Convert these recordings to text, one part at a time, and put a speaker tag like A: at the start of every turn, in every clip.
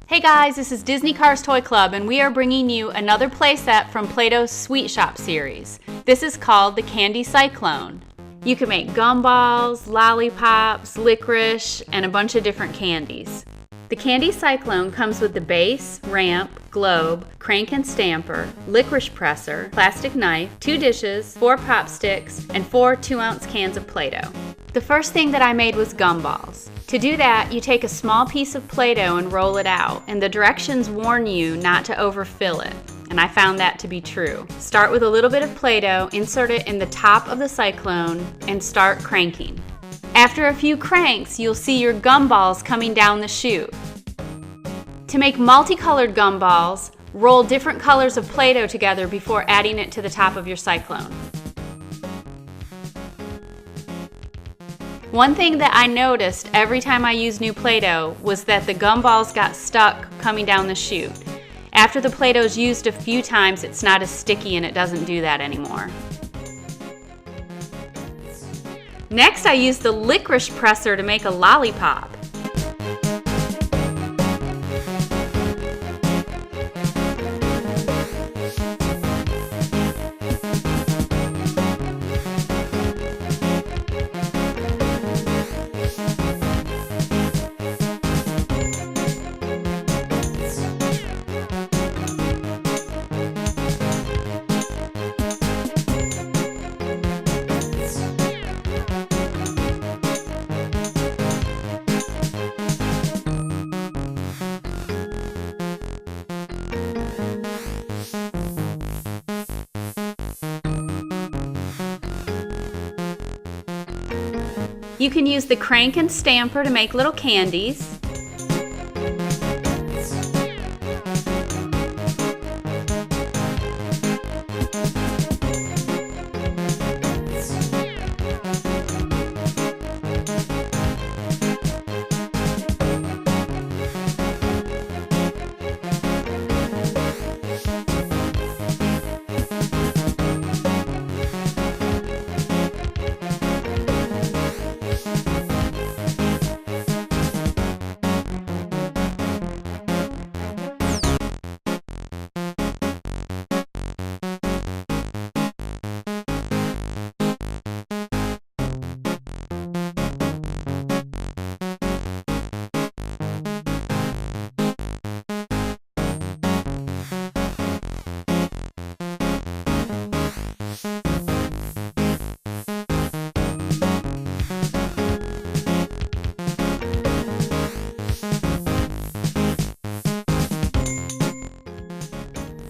A: Hey guys, this is Disney Cars Toy Club and we are bringing you another playset from Play-Doh's Sweet Shop series. This is called the Candy Cyclone. You can make gumballs, lollipops, licorice, and a bunch of different candies. The Candy Cyclone comes with the base, ramp, globe, crank and stamper, licorice presser, plastic knife, 2 dishes, 4 pop sticks, and 4 2-ounce cans of Play-Doh. The first thing that I made was gumballs. To do that, you take a small piece of Play-Doh and roll it out, and the directions warn you not to overfill it, and I found that to be true. Start with a little bit of Play-Doh, insert it in the top of the Cyclone, and start cranking. After a few cranks, you'll see your gumballs coming down the chute. To make multicolored gumballs, roll different colors of Play-Doh together before adding it to the top of your Cyclone. One thing that I noticed every time I used new Play-Doh was that the gumballs got stuck coming down the chute. After the Play-Doh is used a few times, it's not as sticky and it doesn't do that anymore. Next, I used the licorice presser to make a lollipop. You can use the crank and stamper to make little candies.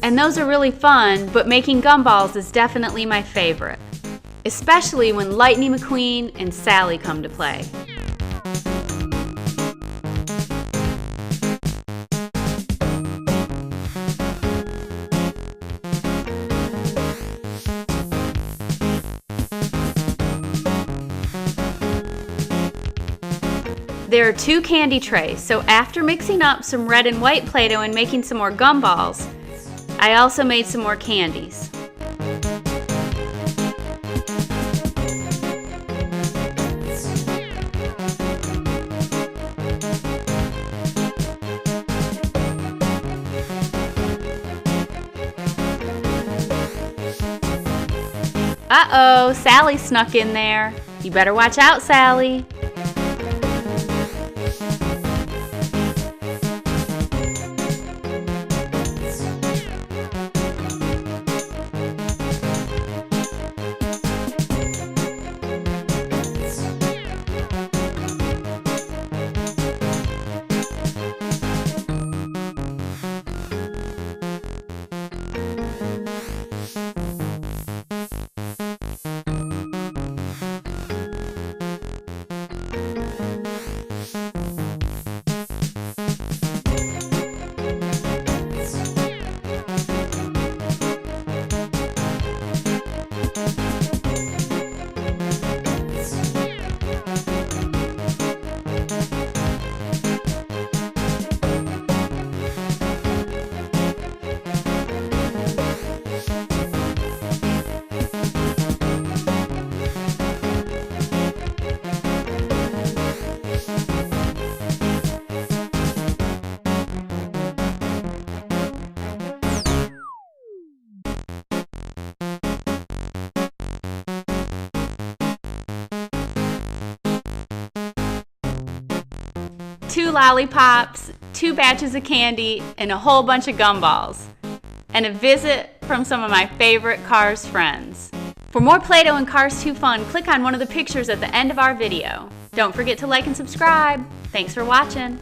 A: And those are really fun, but making gumballs is definitely my favorite, especially when Lightning McQueen and Sally come to play. There are 2 candy trays, so after mixing up some red and white Play-Doh and making some more gumballs, I also made some more candies. Uh-oh, Sally snuck in there. You better watch out, Sally. 2 lollipops, 2 batches of candy, and a whole bunch of gumballs. And a visit from some of my favorite Cars friends. For more Play-Doh and Cars 2 fun, click on one of the pictures at the end of our video. Don't forget to like and subscribe. Thanks for watching.